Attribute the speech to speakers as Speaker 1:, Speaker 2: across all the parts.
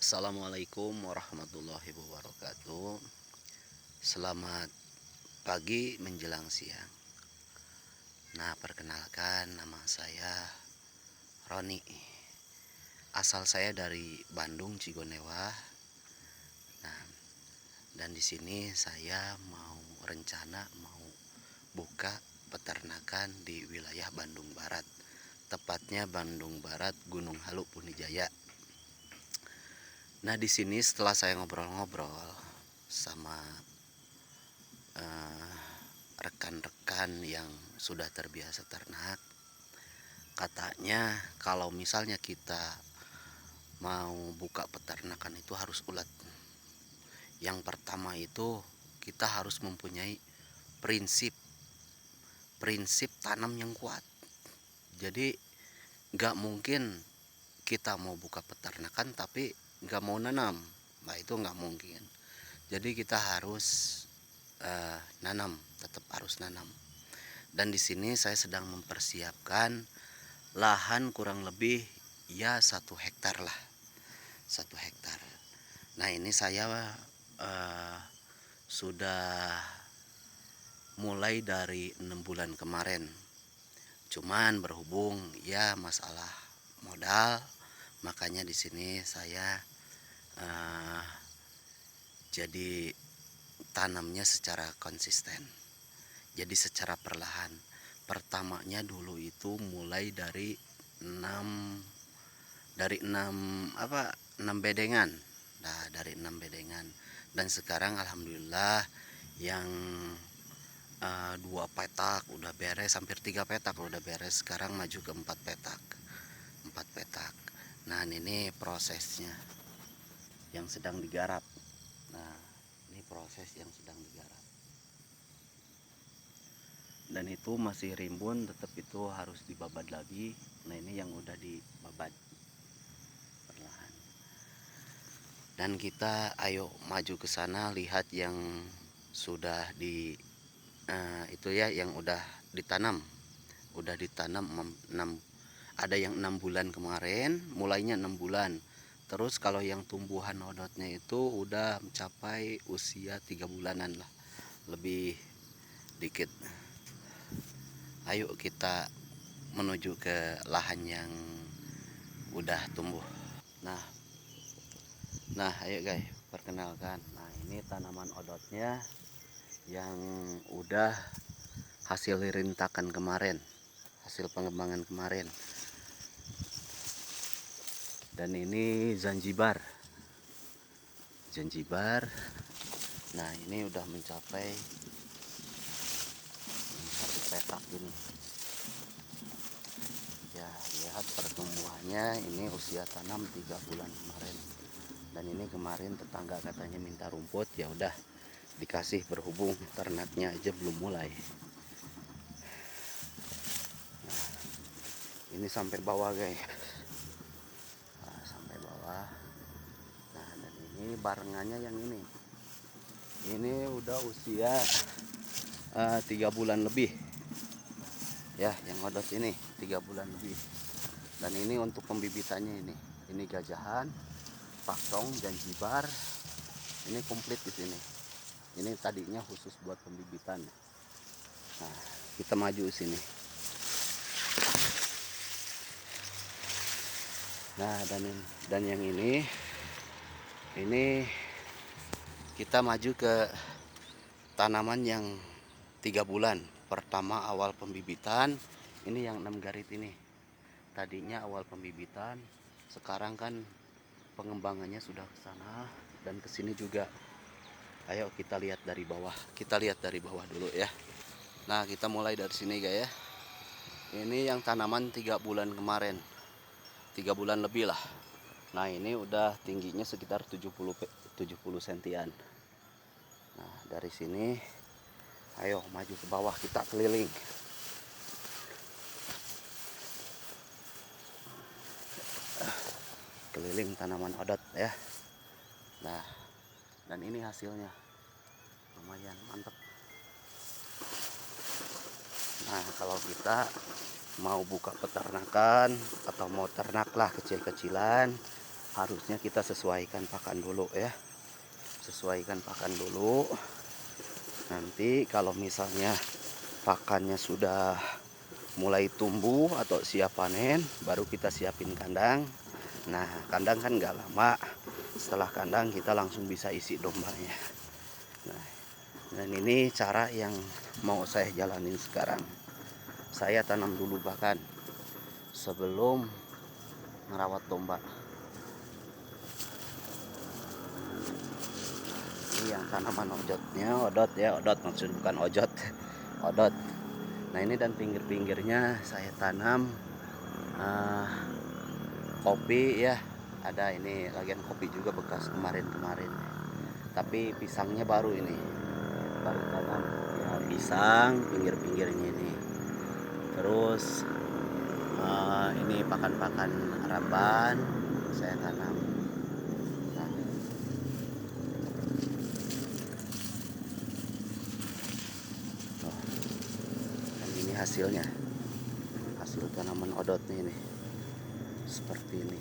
Speaker 1: Assalamualaikum warahmatullahi wabarakatuh. Selamat pagi menjelang siang. Nah, perkenalkan, nama saya Roni. Asal saya dari Bandung, Cigonewa. Nah, dan di sini saya mau buka peternakan di wilayah Bandung Barat. Tepatnya Bandung Barat, Gunung Halu, Punijaya. Nah, di sini setelah saya ngobrol-ngobrol sama rekan-rekan yang sudah terbiasa ternak, katanya kalau misalnya kita mau buka peternakan itu harus ulet. Yang pertama itu kita harus mempunyai prinsip prinsip tanam yang kuat. Jadi nggak mungkin kita mau buka peternakan tapi nggak mau nanam. Nah, itu nggak mungkin. Jadi kita harus nanam, tetap harus nanam. Dan di sini saya sedang mempersiapkan lahan kurang lebih ya 1 hektar lah, 1 hektar. Nah, ini saya sudah mulai dari 6 bulan kemarin. Cuman berhubung ya masalah modal, makanya di sini saya jadi tanamnya secara konsisten. Jadi secara perlahan. Pertamanya dulu itu mulai dari 6 bedengan. Nah, dari 6 bedengan. Dan sekarang alhamdulillah yang 2 petak udah beres, hampir 3 petak udah beres. Sekarang maju ke 4 petak. 4 petak. Nah, ini prosesnya yang sedang digarap. Nah, ini proses yang sedang digarap. Dan itu masih rimbun, tetap itu harus dibabad lagi. Nah, ini yang udah dibabad perlahan. Dan kita ayo maju ke sana, lihat yang sudah di itu ya, yang udah ditanam 6, ada yang 6 bulan kemarin, mulainya 6 bulan. Terus kalau yang tumbuhan odotnya itu udah mencapai usia 3 bulanan lah, lebih dikit. Ayo kita menuju ke lahan yang udah tumbuh. Nah, ayo guys, perkenalkan. Nah, ini tanaman odotnya yang udah hasil rintakan kemarin, hasil pengembangan kemarin. Dan ini Zanzibar. Nah, ini udah mencapai 1 petak ini. Ya, lihat pertumbuhannya. Ini usia tanam 3 bulan kemarin. Dan ini kemarin tetangga katanya minta rumput, ya udah dikasih, berhubung ternaknya aja belum mulai. Nah, ini sampai bawah guys. Nah, sampai bawah. Nah, dan ini barengannya yang ini udah usia 3 bulan lebih ya, yang odot ini 3 bulan lebih. Dan ini untuk pembibitannya, ini gajahan, paksong, Zanzibar. Ini komplit di sini. Ini tadinya khusus buat pembibitan. Nah, kita maju sini. Nah, dan yang ini kita maju ke tanaman yang 3 bulan. Pertama awal pembibitan, ini yang 6 garit ini. Tadinya awal pembibitan, sekarang kan pengembangannya sudah ke sana dan ke sini juga. Ayo kita lihat dari bawah. Kita lihat dari bawah dulu ya. Nah, kita mulai dari sini guys ya. Ini yang tanaman 3 bulan kemarin. 3 bulan lebih lah. Nah, ini udah tingginya sekitar 70 sentian. Nah, dari sini ayo maju ke bawah, kita keliling. Keliling tanaman odot ya. Nah, dan ini hasilnya lumayan mantap. Nah, kalau kita mau buka peternakan atau mau ternak lah kecil-kecilan, harusnya kita sesuaikan pakan dulu ya, sesuaikan pakan dulu. Nanti kalau misalnya pakannya sudah mulai tumbuh atau siap panen, baru kita siapin kandang. Nah, kandang kan nggak lama, setelah kandang kita langsung bisa isi dombanya. Nah, dan ini cara yang mau saya jalanin sekarang. Saya tanam dulu bahkan sebelum merawat domba. Ini yang tanaman ojotnya, odot ya, odot maksud bukan ojot, odot. Nah ini dan pinggir-pinggirnya saya tanam kopi ya, ada ini lagian kopi juga bekas kemarin-kemarin. Tapi pisangnya baru ini, baru tanam ya, pisang pinggir-pinggirnya ini. Terus ini pakan-pakan ramban saya tanam. Nah, dan ini hasilnya, hasil tanaman odotnya ini seperti ini.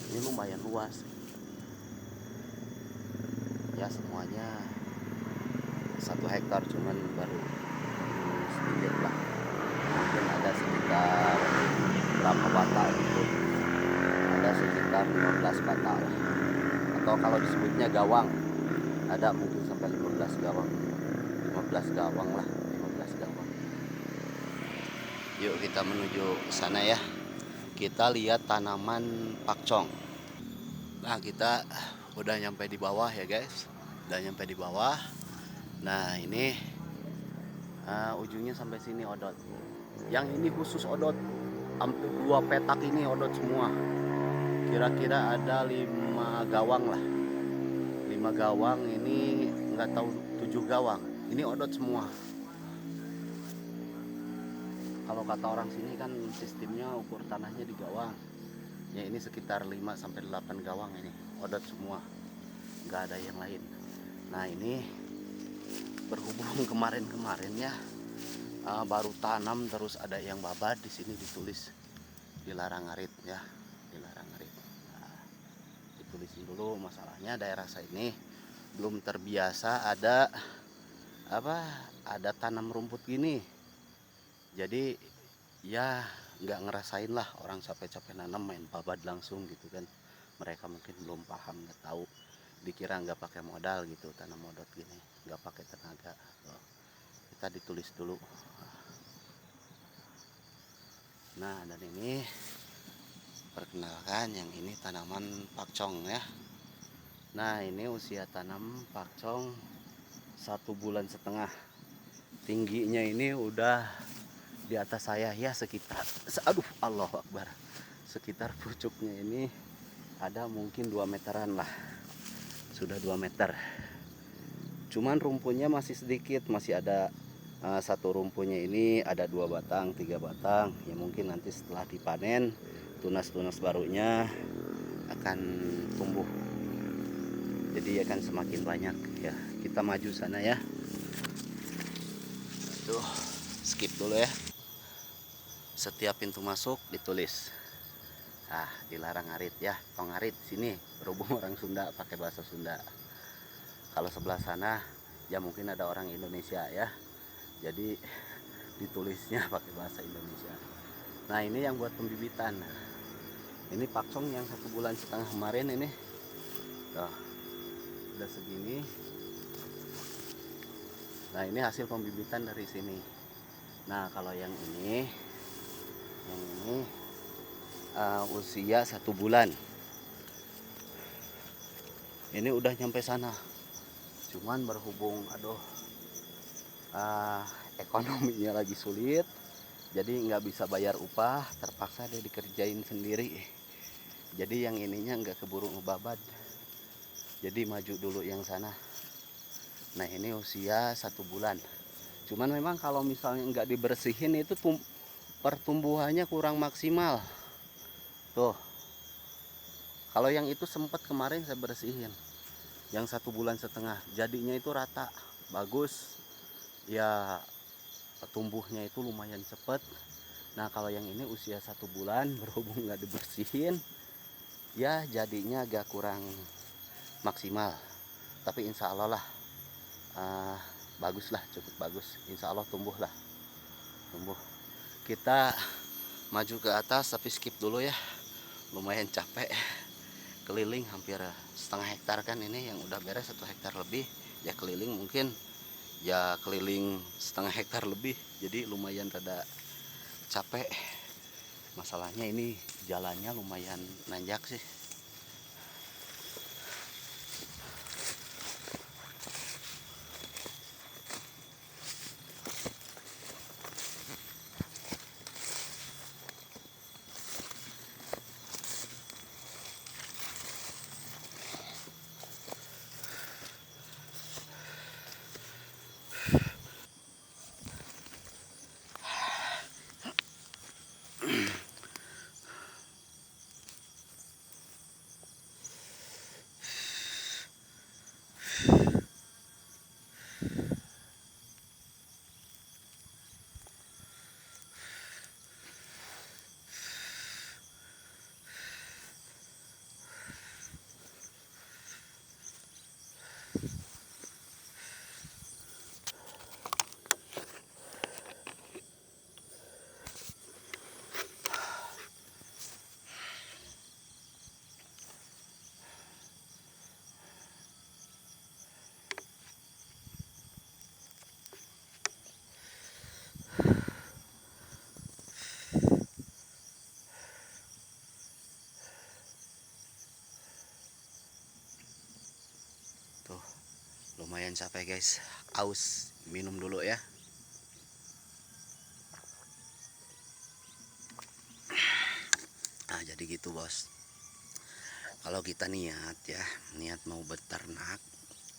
Speaker 1: Ini lumayan luas ya, semuanya 1 hektar, cuman baru sedikit lah, mungkin ada sekitar berapa batal gitu, ada sekitar 15 batal, atau kalau disebutnya gawang ada mungkin sampai 15 gawang, 15 gawang lah, 15 gawang. Yuk kita menuju sana ya, kita lihat tanaman pakcong. Nah kita udah nyampe di bawah ya guys, udah nyampe di bawah. Nah ini ujungnya sampai sini odot. Yang ini khusus odot, hampir 2 petak ini odot semua. Kira-kira ada 5 gawang lah, 5 gawang ini, nggak tahu 7 gawang. Ini odot semua. Kalau kata orang sini kan sistemnya ukur tanahnya di gawang. Ya ini sekitar 5-8 gawang ini, odot semua, nggak ada yang lain. Nah ini berhubung kemarin-kemarin ya baru tanam, terus ada yang babat, di sini ditulis dilarang ngarit ya, dilarang ngarit. Nah, ditulisin dulu, masalahnya daerah saya ini belum terbiasa ada ada tanam rumput gini. Jadi ya nggak ngerasain lah orang capek-capek nanam main babat langsung gitu kan. Mereka mungkin belum paham, nggak tahu, dikira nggak pakai modal gitu tanam modot gini, nggak pakai tenaga. Kita ditulis dulu. Nah dan ini perkenalkan, yang ini tanaman pakcong ya. Nah ini usia tanam pakcong 1,5 bulan. Tingginya ini udah di atas saya ya, sekitar, aduh Allah Akbar, sekitar pucuknya ini ada mungkin 2 meteran lah, sudah 2 meter. Cuman rumpunya masih sedikit, masih ada satu rumpunya ini ada 2 batang 3 batang ya, mungkin nanti setelah dipanen tunas-tunas barunya akan tumbuh, jadi akan semakin banyak ya. Kita maju sana ya. Aduh, skip dulu ya. Setiap pintu masuk ditulis dilarang ngarit ya, tong ngarit sini, berhubung orang Sunda pakai bahasa Sunda. Kalau sebelah sana ya mungkin ada orang Indonesia ya, jadi ditulisnya pakai bahasa Indonesia. Nah ini yang buat pembibitan. Ini pakcong yang 1,5 bulan kemarin ini udah segini. Nah ini hasil pembibitan dari sini. Nah kalau yang ini usia 1 bulan. Ini udah nyampe sana, cuman berhubung ekonominya lagi sulit, jadi nggak bisa bayar upah, terpaksa dia dikerjain sendiri. Jadi yang ininya nggak keburu ngebabat, jadi maju dulu yang sana. Nah ini usia 1 bulan, cuman memang kalau misalnya nggak dibersihin itu pertumbuhannya kurang maksimal tuh. Kalau yang itu sempat kemarin saya bersihin, yang 1,5 bulan, jadinya itu rata, bagus ya, tumbuhnya itu lumayan cepet. Nah kalau yang ini usia 1 bulan berhubung nggak dibersihin ya jadinya agak kurang maksimal, tapi insya Allah lah bagus lah, cukup bagus, insya Allah tumbuh lah, tumbuh. Kita maju ke atas tapi skip dulu ya, lumayan capek. Keliling hampir setengah hektar kan ini yang udah beres, 1 hektar lebih ya, keliling mungkin ya keliling setengah hektar lebih, jadi lumayan rada capek. Masalahnya ini jalannya lumayan nanjak sih. Tuh lumayan capek guys, aus, minum dulu ya. Nah jadi gitu bos, kalau kita niat ya, niat mau beternak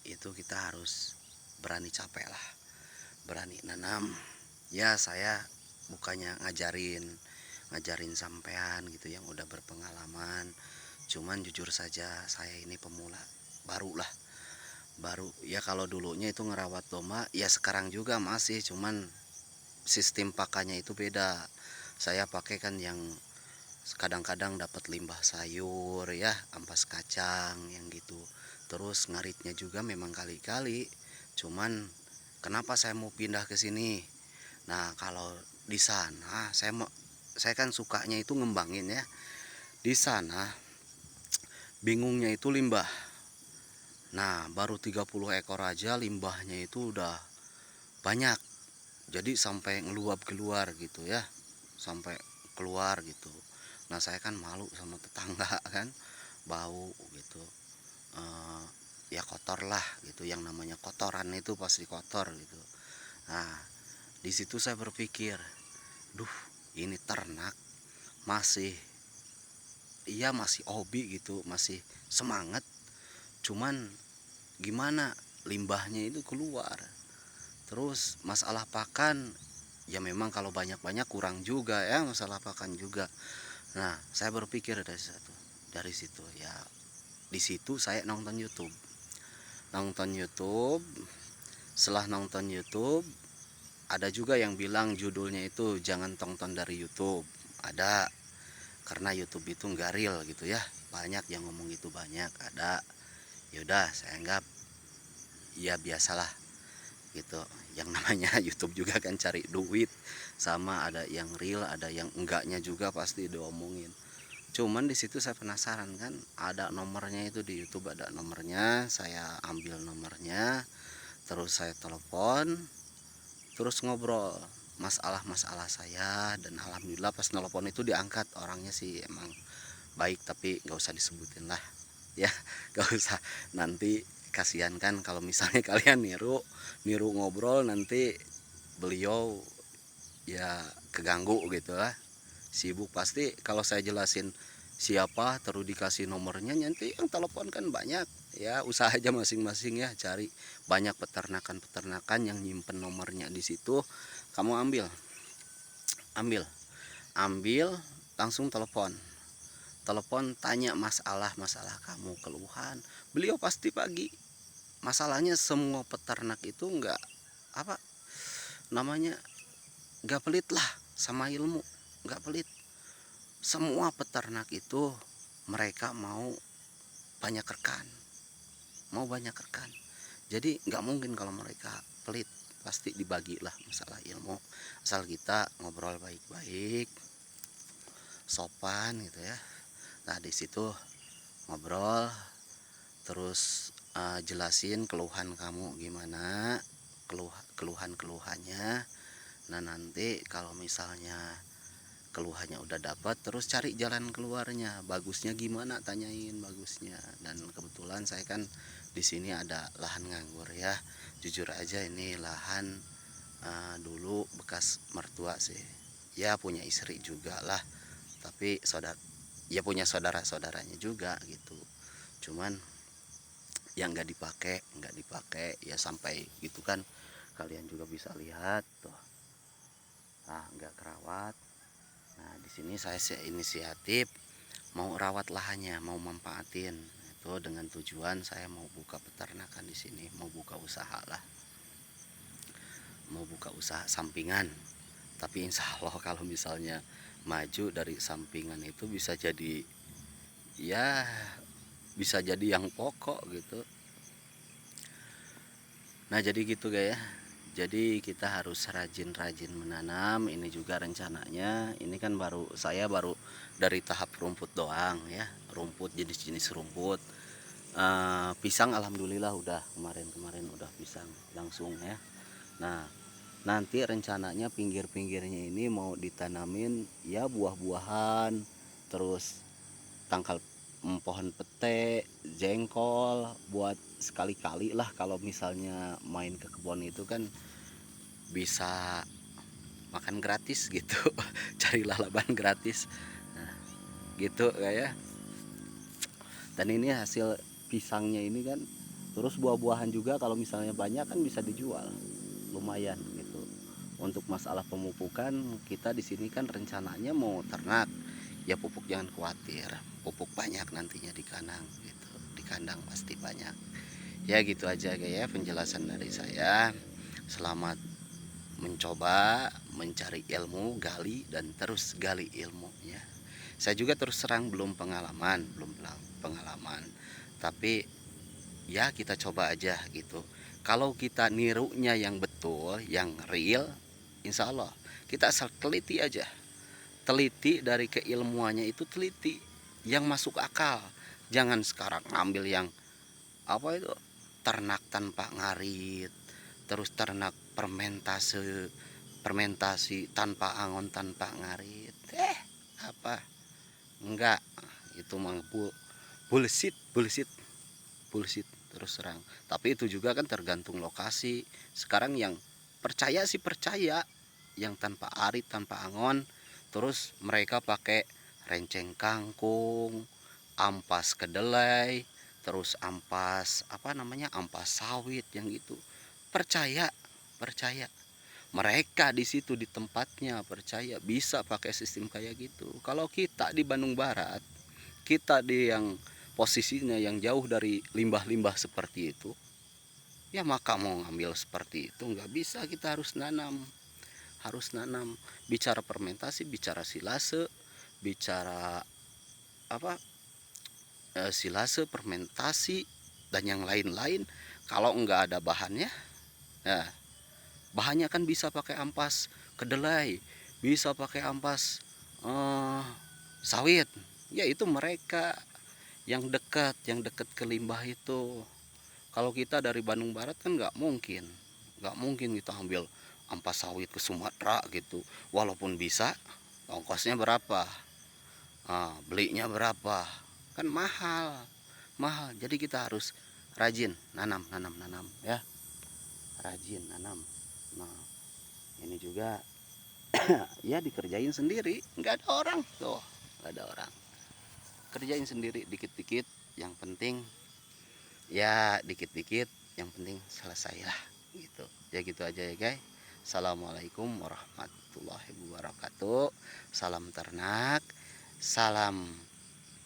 Speaker 1: itu kita harus berani capek lah, berani nanam. Ya saya bukannya ngajarin sampean gitu yang udah berpengalaman, cuman jujur saja saya ini pemula baru lah, baru ya. Kalau dulunya itu ngerawat domba ya sekarang juga masih, cuman sistem pakannya itu beda. Saya pakai kan yang kadang-kadang dapat limbah sayur ya, ampas kacang yang gitu. Terus ngaritnya juga memang kali-kali. Cuman kenapa saya mau pindah ke sini? Nah, kalau di sana saya kan sukanya itu ngembangin ya. Di sana bingungnya itu limbah. Nah, baru 30 ekor aja limbahnya itu udah banyak. Jadi sampai ngeluap keluar gitu ya. Sampai keluar gitu. Nah saya kan malu sama tetangga kan, bau gitu. Eh, ya kotor lah gitu, yang namanya kotoran itu pasti kotor gitu. Nah di situ saya berpikir, duh ini ternak masih, iya masih hobi gitu, masih semangat. Cuman gimana limbahnya itu keluar. Terus masalah pakan, ya memang kalau banyak-banyak kurang juga ya, masalah pakan juga. Nah, saya berpikir dari situ ya, di situ saya nonton YouTube. Nonton YouTube, setelah nonton YouTube, ada juga yang bilang judulnya itu jangan tonton dari YouTube. Ada, karena YouTube itu nggak real gitu ya. Banyak yang ngomong itu, banyak ada. Yaudah, saya anggap ya biasalah gitu. Yang namanya YouTube juga kan cari duit, sama ada yang real, ada yang enggaknya juga pasti diomongin. Cuman di situ saya penasaran kan, ada nomornya itu di YouTube, ada nomornya. Saya ambil nomornya, terus saya telepon, terus ngobrol masalah-masalah saya, dan alhamdulillah pas telepon itu diangkat. Orangnya sih emang baik, tapi nggak usah disebutin lah ya, nggak usah, nanti kasihan kan kalau misalnya kalian niru niru ngobrol, nanti beliau ya keganggu gitu lah, sibuk pasti. Kalau saya jelasin siapa terus dikasih nomornya, nanti yang telepon kan banyak ya. Usaha aja masing-masing ya, cari banyak peternakan-peternakan yang nyimpen nomornya di situ. Kamu ambil ambil langsung telepon tanya masalah kamu, keluhan, beliau pasti pagi. Masalahnya semua peternak itu enggak apa namanya, enggak pelit lah sama ilmu. nggak pelit. Semua peternak itu mereka mau banyak rekan, jadi nggak mungkin kalau mereka pelit, pasti dibagilah masalah ilmu, asal kita ngobrol baik-baik, sopan gitu ya. Nah di situ ngobrol terus, jelasin keluhan kamu gimana, keluhannya. Nah nanti kalau misalnya keluhannya udah dapat, terus cari jalan keluarnya, bagusnya gimana, tanyain bagusnya. Dan kebetulan saya kan di sini ada lahan nganggur ya, jujur aja ini lahan dulu bekas mertua sih, ya punya istri juga lah, tapi ya punya saudara-saudaranya juga gitu. Cuman yang nggak dipakai ya, sampai gitu kan kalian juga bisa lihat tuh, nggak kerawat. Nah di sini saya inisiatif mau rawat lahannya, mau manfaatin itu dengan tujuan saya mau buka peternakan di sini, mau buka usaha lah, mau buka usaha sampingan. Tapi insya Allah kalau misalnya maju dari sampingan itu bisa jadi, ya bisa jadi yang pokok gitu. Nah jadi gitu guys ya, jadi kita harus rajin-rajin menanam. Ini juga rencananya, ini kan saya baru dari tahap rumput doang ya, rumput, jenis-jenis rumput. Pisang alhamdulillah udah kemarin udah pisang langsung ya. Nah nanti rencananya pinggir-pinggirnya ini mau ditanamin ya buah-buahan, terus tangkal pohon pete, jengkol, buat sekali-kali lah kalau misalnya main ke kebun itu kan bisa makan gratis gitu. Carilah laban gratis, nah, gitu kayak. Dan ini hasil pisangnya ini kan, terus buah-buahan juga kalau misalnya banyak kan bisa dijual lumayan gitu. Untuk masalah pemupukan, kita di sini kan rencananya mau ternak ya, pupuk jangan khawatir, pupuk banyak nantinya di kandang gitu, di kandang pasti banyak. Ya gitu aja ya penjelasan dari saya. Selamat mencoba mencari ilmu, gali dan terus gali ilmu ya. Saya juga terus terang belum pengalaman, tapi ya kita coba aja gitu. Kalau kita nirunya yang betul, yang real, insya Allah kita asal teliti aja, teliti dari keilmuannya itu, teliti yang masuk akal. Jangan sekarang ngambil yang apa itu, ternak tanpa ngarit, terus ternak fermentasi tanpa angon, tanpa ngarit. Apa enggak, itu mah bullshit, bullshit terus terang. Tapi itu juga kan tergantung lokasi. Sekarang yang percaya sih percaya yang tanpa arit, tanpa angon, terus mereka pakai renceng kangkung, ampas kedelai, terus ampas apa namanya, ampas sawit yang gitu. Percaya, percaya. Mereka di situ di tempatnya percaya bisa pakai sistem kayak gitu. Kalau kita di Bandung Barat, kita di yang posisinya yang jauh dari limbah-limbah seperti itu, ya maka mau ngambil seperti itu nggak bisa. Kita harus nanam, bicara fermentasi, bicara silase, bicara apa, silase, fermentasi dan yang lain-lain. Kalau nggak ada bahannya, ya bahannya kan bisa pakai ampas kedelai, bisa pakai ampas sawit, ya itu mereka yang dekat ke limbah itu. Kalau kita dari Bandung Barat kan nggak mungkin kita ambil ampas sawit ke Sumatera gitu. Walaupun bisa, ongkosnya berapa, belinya berapa, kan mahal. Jadi kita harus rajin nanam ya, rajin nanam. Nah ini juga ya dikerjain sendiri, nggak ada orang tuh, nggak ada orang, kerjain sendiri dikit-dikit, yang penting ya dikit-dikit, yang penting selesai lah gitu. Ya gitu aja ya guys. Assalamualaikum warahmatullahi wabarakatuh. Salam ternak, salam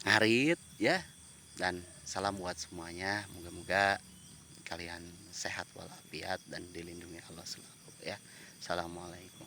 Speaker 1: ngarit ya, dan salam buat semuanya. Moga-moga kalian sehat walafiat dan dilindungi Allah selalu ya. Assalamualaikum.